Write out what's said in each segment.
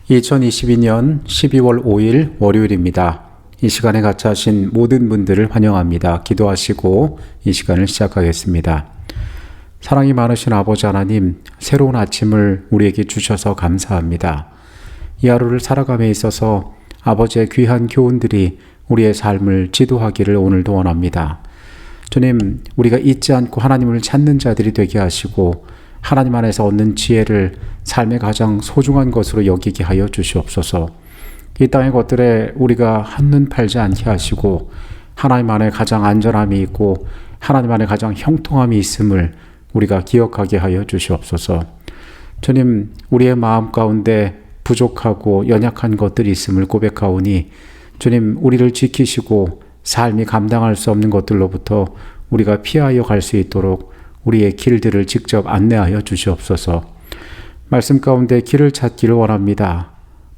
2022년 12월 5일 월요일입니다. 이 시간에 같이 하신 모든 분들을 환영합니다. 기도하시고 이 시간을 시작하겠습니다. 사랑이 많으신 아버지 하나님, 새로운 아침을 우리에게 주셔서 감사합니다. 이 하루를 살아감에 있어서 아버지의 귀한 교훈들이 우리의 삶을 지도하기를 오늘도 원합니다. 주님, 우리가 잊지 않고 하나님을 찾는 자들이 되게 하시고 하나님 안에서 얻는 지혜를 삶의 가장 소중한 것으로 여기게 하여 주시옵소서. 이 땅의 것들에 우리가 한눈 팔지 않게 하시고 하나님 안에 가장 안전함이 있고 하나님 안에 가장 형통함이 있음을 우리가 기억하게 하여 주시옵소서. 주님, 우리의 마음 가운데 부족하고 연약한 것들이 있음을 고백하오니 주님, 우리를 지키시고 삶이 감당할 수 없는 것들로부터 우리가 피하여 갈 수 있도록 우리의 길들을 직접 안내하여 주시옵소서. 말씀 가운데 길을 찾기를 원합니다.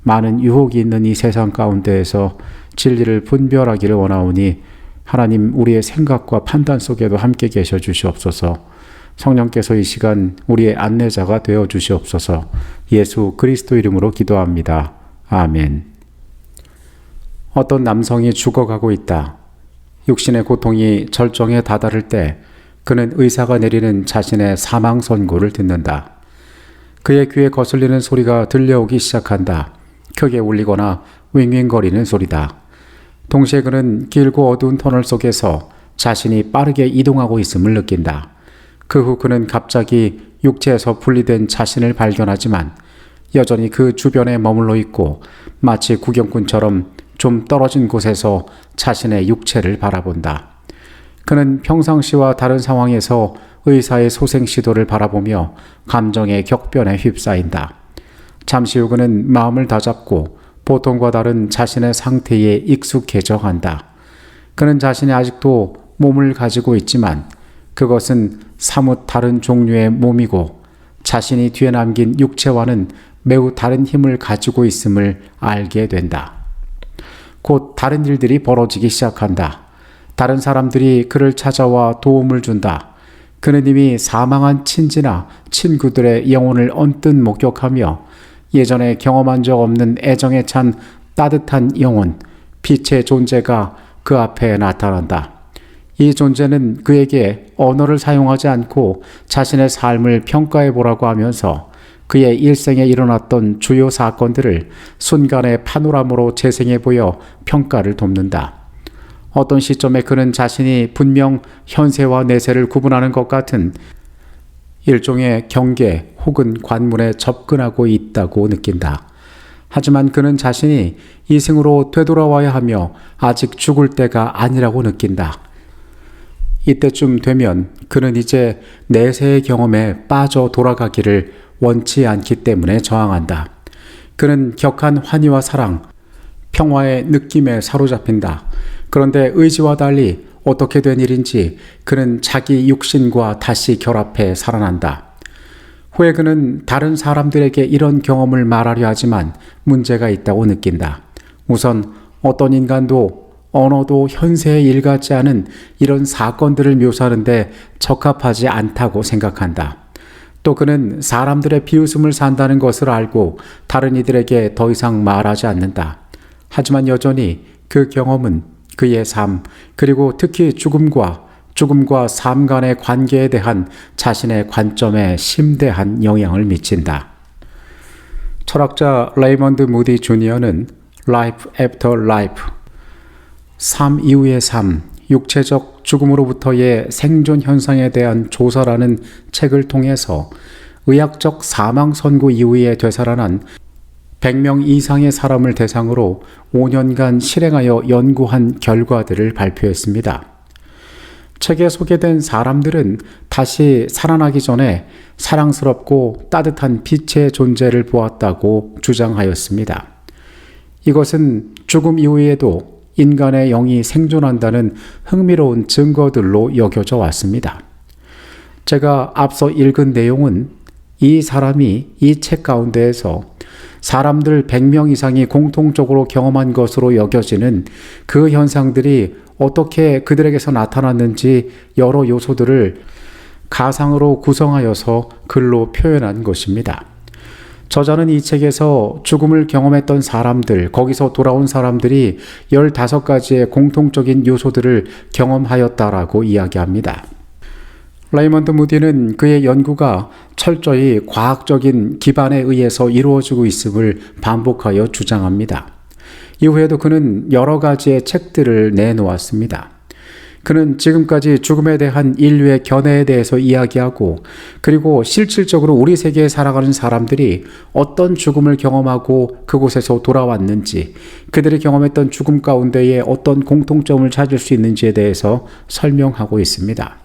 많은 유혹이 있는 이 세상 가운데에서 진리를 분별하기를 원하오니 하나님, 우리의 생각과 판단 속에도 함께 계셔 주시옵소서. 성령께서 이 시간 우리의 안내자가 되어 주시옵소서. 예수 그리스도 이름으로 기도합니다. 아멘. 어떤 남성이 죽어가고 있다. 육신의 고통이 절정에 다다를 때 그는 의사가 내리는 자신의 사망 선고를 듣는다. 그의 귀에 거슬리는 소리가 들려오기 시작한다. 크게 울리거나 윙윙거리는 소리다. 동시에 그는 길고 어두운 터널 속에서 자신이 빠르게 이동하고 있음을 느낀다. 그 후 그는 갑자기 육체에서 분리된 자신을 발견하지만 여전히 그 주변에 머물러 있고 마치 구경꾼처럼 좀 떨어진 곳에서 자신의 육체를 바라본다. 그는 평상시와 다른 상황에서 의사의 소생 시도를 바라보며 감정의 격변에 휩싸인다. 잠시 후 그는 마음을 다잡고 보통과 다른 자신의 상태에 익숙해져 간다. 그는 자신이 아직도 몸을 가지고 있지만 그것은 사뭇 다른 종류의 몸이고 자신이 뒤에 남긴 육체와는 매우 다른 힘을 가지고 있음을 알게 된다. 곧 다른 일들이 벌어지기 시작한다. 다른 사람들이 그를 찾아와 도움을 준다. 그는 이미 사망한 친지나 친구들의 영혼을 언뜻 목격하며 예전에 경험한 적 없는 애정에 찬 따뜻한 영혼, 빛의 존재가 그 앞에 나타난다. 이 존재는 그에게 언어를 사용하지 않고 자신의 삶을 평가해 보라고 하면서 그의 일생에 일어났던 주요 사건들을 순간의 파노라마로 재생해 보여 평가를 돕는다. 어떤 시점에 그는 자신이 분명 현세와 내세를 구분하는 것 같은 일종의 경계 혹은 관문에 접근하고 있다고 느낀다. 하지만 그는 자신이 이승으로 되돌아와야 하며 아직 죽을 때가 아니라고 느낀다. 이때쯤 되면 그는 이제 내세의 경험에 빠져 돌아가기를 원치 않기 때문에 저항한다. 그는 격한 환희와 사랑, 평화의 느낌에 사로잡힌다. 그런데 의지와 달리 어떻게 된 일인지 그는 자기 육신과 다시 결합해 살아난다. 후에 그는 다른 사람들에게 이런 경험을 말하려 하지만 문제가 있다고 느낀다. 우선 어떤 인간도 언어도 현세의 일 같지 않은 이런 사건들을 묘사하는데 적합하지 않다고 생각한다. 또 그는 사람들의 비웃음을 산다는 것을 알고 다른 이들에게 더 이상 말하지 않는다. 하지만 여전히 그 경험은 그의 삶, 그리고 특히 죽음과 삶 간의 관계에 대한 자신의 관점에 심대한 영향을 미친다. 철학자 레이먼드 무디 주니어는 Life After Life, 삶 이후의 삶, 육체적 죽음으로부터의 생존 현상에 대한 조사라는 책을 통해서 의학적 사망 선고 이후에 되살아난 100명 이상의 사람을 대상으로 5년간 실행하여 연구한 결과들을 발표했습니다. 책에 소개된 사람들은 다시 살아나기 전에 사랑스럽고 따뜻한 빛의 존재를 보았다고 주장하였습니다. 이것은 죽음 이후에도 인간의 영이 생존한다는 흥미로운 증거들로 여겨져 왔습니다. 제가 앞서 읽은 내용은 이 사람이 이 책 가운데에서 사람들 100명 이상이 공통적으로 경험한 것으로 여겨지는 그 현상들이 어떻게 그들에게서 나타났는지 여러 요소들을 가상으로 구성하여서 글로 표현한 것입니다. 저자는 이 책에서 죽음을 경험했던 사람들, 거기서 돌아온 사람들이 15가지의 공통적인 요소들을 경험하였다라고 이야기합니다. 레이먼드 무디는 그의 연구가 철저히 과학적인 기반에 의해서 이루어지고 있음을 반복하여 주장합니다. 이후에도 그는 여러 가지의 책들을 내놓았습니다. 그는 지금까지 죽음에 대한 인류의 견해에 대해서 이야기하고, 그리고 실질적으로 우리 세계에 살아가는 사람들이 어떤 죽음을 경험하고 그곳에서 돌아왔는지, 그들이 경험했던 죽음 가운데에 어떤 공통점을 찾을 수 있는지에 대해서 설명하고 있습니다.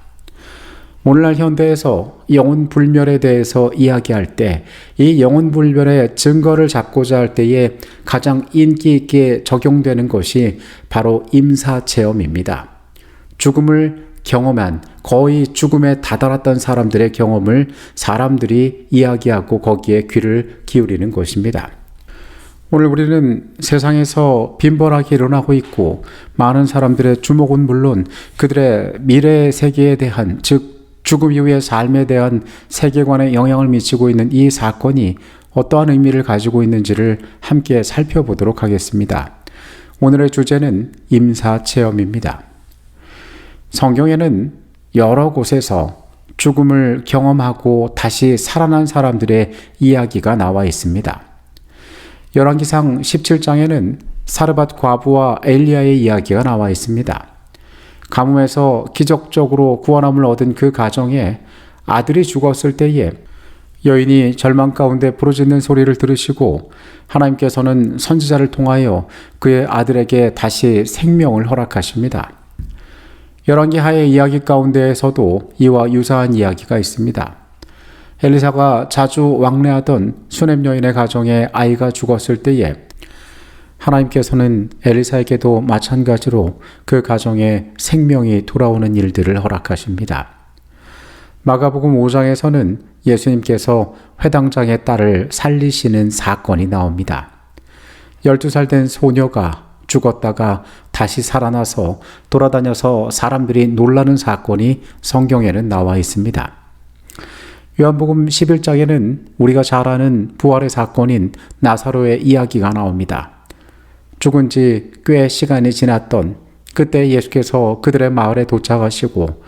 오늘날 현대에서 영혼불멸에 대해서 이야기할 때, 이 영혼불멸의 증거를 잡고자 할 때에 가장 인기 있게 적용되는 것이 바로 임사체험입니다. 죽음을 경험한, 거의 죽음에 다다랐던 사람들의 경험을 사람들이 이야기하고 거기에 귀를 기울이는 것입니다. 오늘 우리는 세상에서 빈번하게 일어나고 있고, 많은 사람들의 주목은 물론 그들의 미래의 세계에 대한, 즉 죽음 이후의 삶에 대한 세계관에 영향을 미치고 있는 이 사건이 어떠한 의미를 가지고 있는지를 함께 살펴보도록 하겠습니다. 오늘의 주제는 임사체험입니다. 성경에는 여러 곳에서 죽음을 경험하고 다시 살아난 사람들의 이야기가 나와 있습니다. 열왕기상 17장에는 사르밧 과부와 엘리야의 이야기가 나와 있습니다. 가뭄에서 기적적으로 구원함을 얻은 그 가정에 아들이 죽었을 때에 여인이 절망 가운데 부르짖는 소리를 들으시고 하나님께서는 선지자를 통하여 그의 아들에게 다시 생명을 허락하십니다. 열왕기하의 이야기 가운데에서도 이와 유사한 이야기가 있습니다. 엘리사가 자주 왕래하던 수넴 여인의 가정에 아이가 죽었을 때에 하나님께서는 엘리사에게도 마찬가지로 그 가정에 생명이 돌아오는 일들을 허락하십니다. 마가복음 5장에서는 예수님께서 회당장의 딸을 살리시는 사건이 나옵니다. 12살 된 소녀가 죽었다가 다시 살아나서 돌아다녀서 사람들이 놀라는 사건이 성경에는 나와 있습니다. 요한복음 11장에는 우리가 잘 아는 부활의 사건인 나사로의 이야기가 나옵니다. 죽은 지 꽤 시간이 지났던 그때 예수께서 그들의 마을에 도착하시고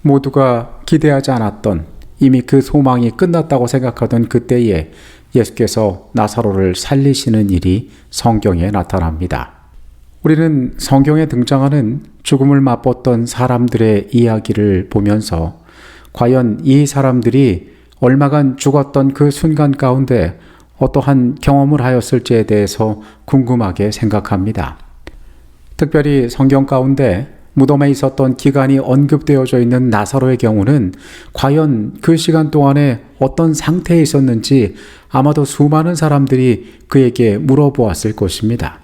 모두가 기대하지 않았던, 이미 그 소망이 끝났다고 생각하던 그때에 예수께서 나사로를 살리시는 일이 성경에 나타납니다. 우리는 성경에 등장하는 죽음을 맛봤던 사람들의 이야기를 보면서 과연 이 사람들이 얼마간 죽었던 그 순간 가운데 어떠한 경험을 하였을지에 대해서 궁금하게 생각합니다. 특별히 성경 가운데 무덤에 있었던 기간이 언급되어져 있는 나사로의 경우는 과연 그 시간 동안에 어떤 상태에 있었는지 아마도 수많은 사람들이 그에게 물어보았을 것입니다.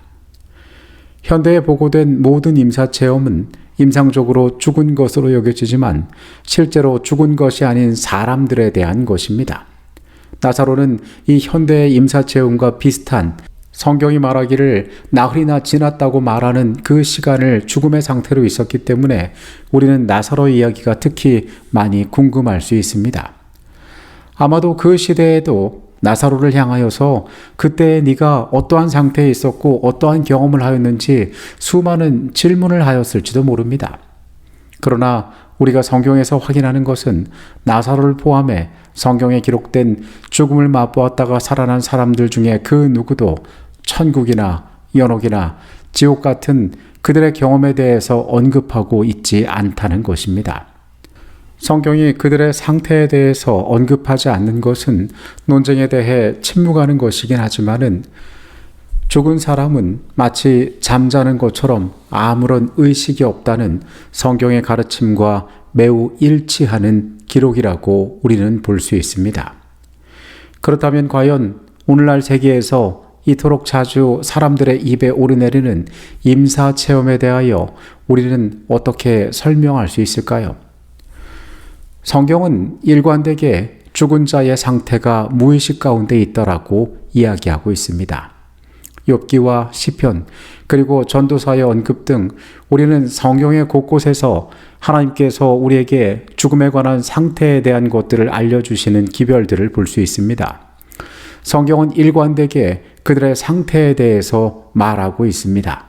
현대에 보고된 모든 임사체험은 임상적으로 죽은 것으로 여겨지지만 실제로 죽은 것이 아닌 사람들에 대한 것입니다. 나사로는 이 현대의 임사체험과 비슷한, 성경이 말하기를 나흘이나 지났다고 말하는 그 시간을 죽음의 상태로 있었기 때문에 우리는 나사로의 이야기가 특히 많이 궁금할 수 있습니다. 아마도 그 시대에도 나사로를 향하여서 그때 네가 어떠한 상태에 있었고 어떠한 경험을 하였는지 수많은 질문을 하였을지도 모릅니다. 그러나 우리가 성경에서 확인하는 것은 나사로를 포함해 성경에 기록된 죽음을 맛보았다가 살아난 사람들 중에 그 누구도 천국이나 연옥이나 지옥 같은 그들의 경험에 대해서 언급하고 있지 않다는 것입니다. 성경이 그들의 상태에 대해서 언급하지 않는 것은 논쟁에 대해 침묵하는 것이긴 하지만은 죽은 사람은 마치 잠자는 것처럼 아무런 의식이 없다는 성경의 가르침과 매우 일치하는 기록이라고 우리는 볼 수 있습니다. 그렇다면 과연 오늘날 세계에서 이토록 자주 사람들의 입에 오르내리는 임사체험에 대하여 우리는 어떻게 설명할 수 있을까요? 성경은 일관되게 죽은 자의 상태가 무의식 가운데 있다라고 이야기하고 있습니다. 욥기와 시편, 그리고 전도서의 언급 등 우리는 성경의 곳곳에서 하나님께서 우리에게 죽음에 관한 상태에 대한 것들을 알려주시는 기별들을 볼 수 있습니다. 성경은 일관되게 그들의 상태에 대해서 말하고 있습니다.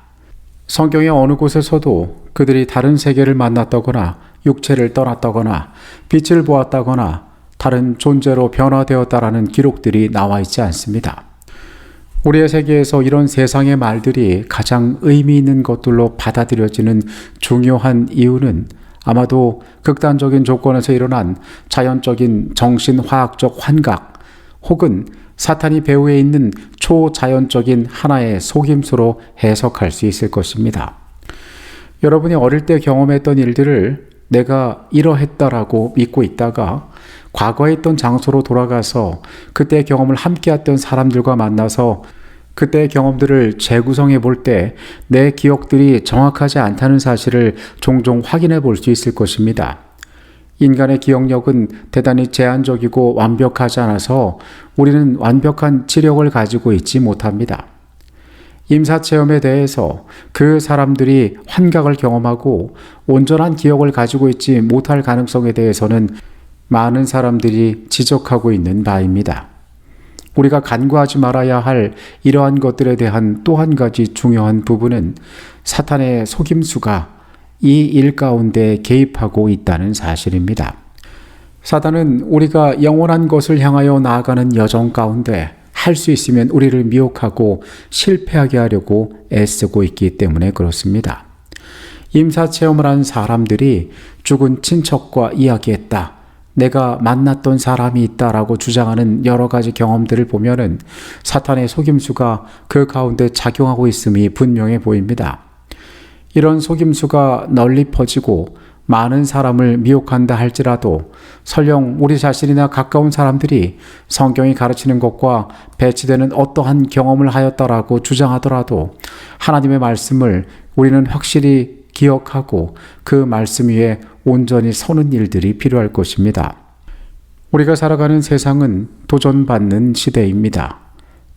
성경의 어느 곳에서도 그들이 다른 세계를 만났다거나 육체를 떠났다거나 빛을 보았다거나 다른 존재로 변화되었다라는 기록들이 나와 있지 않습니다. 우리의 세계에서 이런 세상의 말들이 가장 의미 있는 것들로 받아들여지는 중요한 이유는 아마도 극단적인 조건에서 일어난 자연적인 정신화학적 환각 혹은 사탄이 배후에 있는 초자연적인 하나의 속임수로 해석할 수 있을 것입니다. 여러분이 어릴 때 경험했던 일들을 내가 이러했다라고 믿고 있다가 과거에 있던 장소로 돌아가서 그때 경험을 함께 했던 사람들과 만나서 그때의 경험들을 재구성해 볼 때 내 기억들이 정확하지 않다는 사실을 종종 확인해 볼 수 있을 것입니다. 인간의 기억력은 대단히 제한적이고 완벽하지 않아서 우리는 완벽한 지력을 가지고 있지 못합니다. 임사체험에 대해서 그 사람들이 환각을 경험하고 온전한 기억을 가지고 있지 못할 가능성에 대해서는 많은 사람들이 지적하고 있는 바입니다. 우리가 간과하지 말아야 할 이러한 것들에 대한 또 한 가지 중요한 부분은 사탄의 속임수가 이 일 가운데 개입하고 있다는 사실입니다. 사탄은 우리가 영원한 것을 향하여 나아가는 여정 가운데 할 수 있으면 우리를 미혹하고 실패하게 하려고 애쓰고 있기 때문에 그렇습니다. 임사체험을 한 사람들이 죽은 친척과 이야기했다. 내가 만났던 사람이 있다라고 주장하는 여러 가지 경험들을 보면은 사탄의 속임수가 그 가운데 작용하고 있음이 분명해 보입니다. 이런 속임수가 널리 퍼지고 많은 사람을 미혹한다 할지라도 설령 우리 자신이나 가까운 사람들이 성경이 가르치는 것과 배치되는 어떠한 경험을 하였다라고 주장하더라도 하나님의 말씀을 우리는 확실히 기억하고 그 말씀 위에 온전히 서는 일들이 필요할 것입니다. 우리가 살아가는 세상은 도전받는 시대입니다.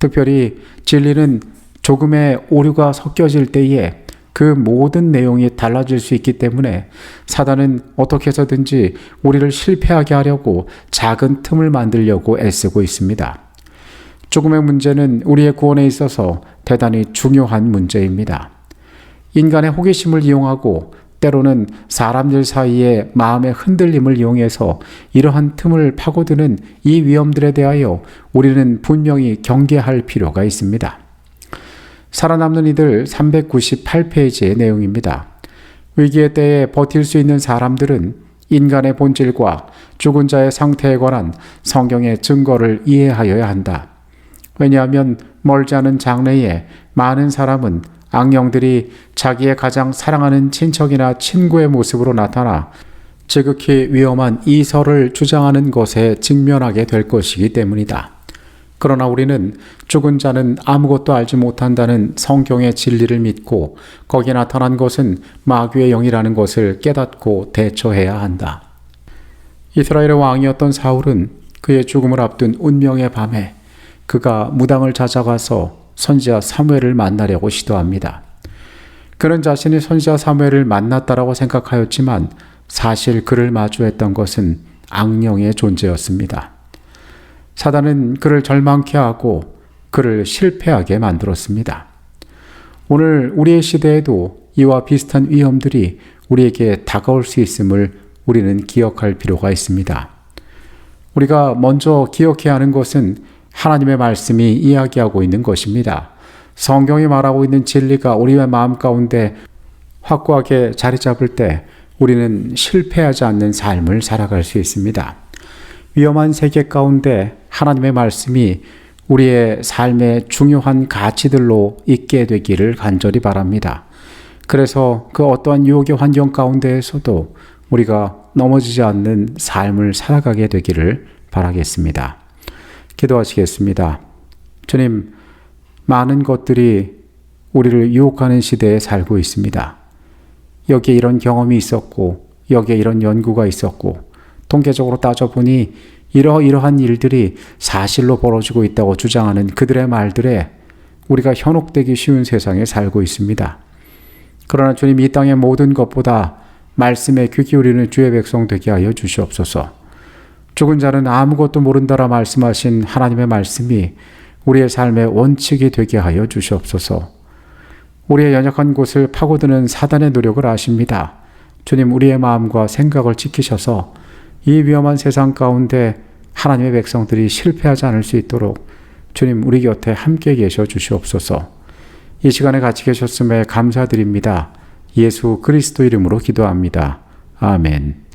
특별히 진리는 조금의 오류가 섞여질 때에 그 모든 내용이 달라질 수 있기 때문에 사단은 어떻게 해서든지 우리를 실패하게 하려고 작은 틈을 만들려고 애쓰고 있습니다. 죽음의 문제는 우리의 구원에 있어서 대단히 중요한 문제입니다. 인간의 호기심을 이용하고 때로는 사람들 사이에 마음의 흔들림을 이용해서 이러한 틈을 파고드는 이 위험들에 대하여 우리는 분명히 경계할 필요가 있습니다. 살아남는 이들 398페이지의 내용입니다. 위기의 때에 버틸 수 있는 사람들은 인간의 본질과 죽은 자의 상태에 관한 성경의 증거를 이해하여야 한다. 왜냐하면 멀지 않은 장래에 많은 사람은 악령들이 자기의 가장 사랑하는 친척이나 친구의 모습으로 나타나 지극히 위험한 이설을 주장하는 것에 직면하게 될 것이기 때문이다. 그러나 우리는 죽은 자는 아무것도 알지 못한다는 성경의 진리를 믿고 거기에 나타난 것은 마귀의 영이라는 것을 깨닫고 대처해야 한다. 이스라엘의 왕이었던 사울은 그의 죽음을 앞둔 운명의 밤에 그가 무당을 찾아가서 선지자 사무엘을 만나려고 시도합니다. 그는 자신이 선지자 사무엘을 만났다라고 생각하였지만 사실 그를 마주했던 것은 악령의 존재였습니다. 사단은 그를 절망케 하고 그를 실패하게 만들었습니다. 오늘 우리의 시대에도 이와 비슷한 위험들이 우리에게 다가올 수 있음을 우리는 기억할 필요가 있습니다. 우리가 먼저 기억해야 하는 것은 하나님의 말씀이 이야기하고 있는 것입니다. 성경이 말하고 있는 진리가 우리의 마음 가운데 확고하게 자리 잡을 때 우리는 실패하지 않는 삶을 살아갈 수 있습니다. 위험한 세계 가운데 하나님의 말씀이 우리의 삶의 중요한 가치들로 있게 되기를 간절히 바랍니다. 그래서 그 어떠한 유혹의 환경 가운데에서도 우리가 넘어지지 않는 삶을 살아가게 되기를 바라겠습니다. 기도하시겠습니다. 주님, 많은 것들이 우리를 유혹하는 시대에 살고 있습니다. 여기에 이런 경험이 있었고 여기에 이런 연구가 있었고 통계적으로 따져보니 이러한 일들이 사실로 벌어지고 있다고 주장하는 그들의 말들에 우리가 현혹되기 쉬운 세상에 살고 있습니다. 그러나 주님, 이 땅의 모든 것보다 말씀에 귀 기울이는 주의 백성 되게 하여 주시옵소서. 죽은 자는 아무것도 모른다라 말씀하신 하나님의 말씀이 우리의 삶의 원칙이 되게 하여 주시옵소서. 우리의 연약한 곳을 파고드는 사단의 노력을 아십니다. 주님, 우리의 마음과 생각을 지키셔서 이 위험한 세상 가운데 하나님의 백성들이 실패하지 않을 수 있도록 주님, 우리 곁에 함께 계셔 주시옵소서. 이 시간에 같이 계셨음에 감사드립니다. 예수 그리스도 이름으로 기도합니다. 아멘.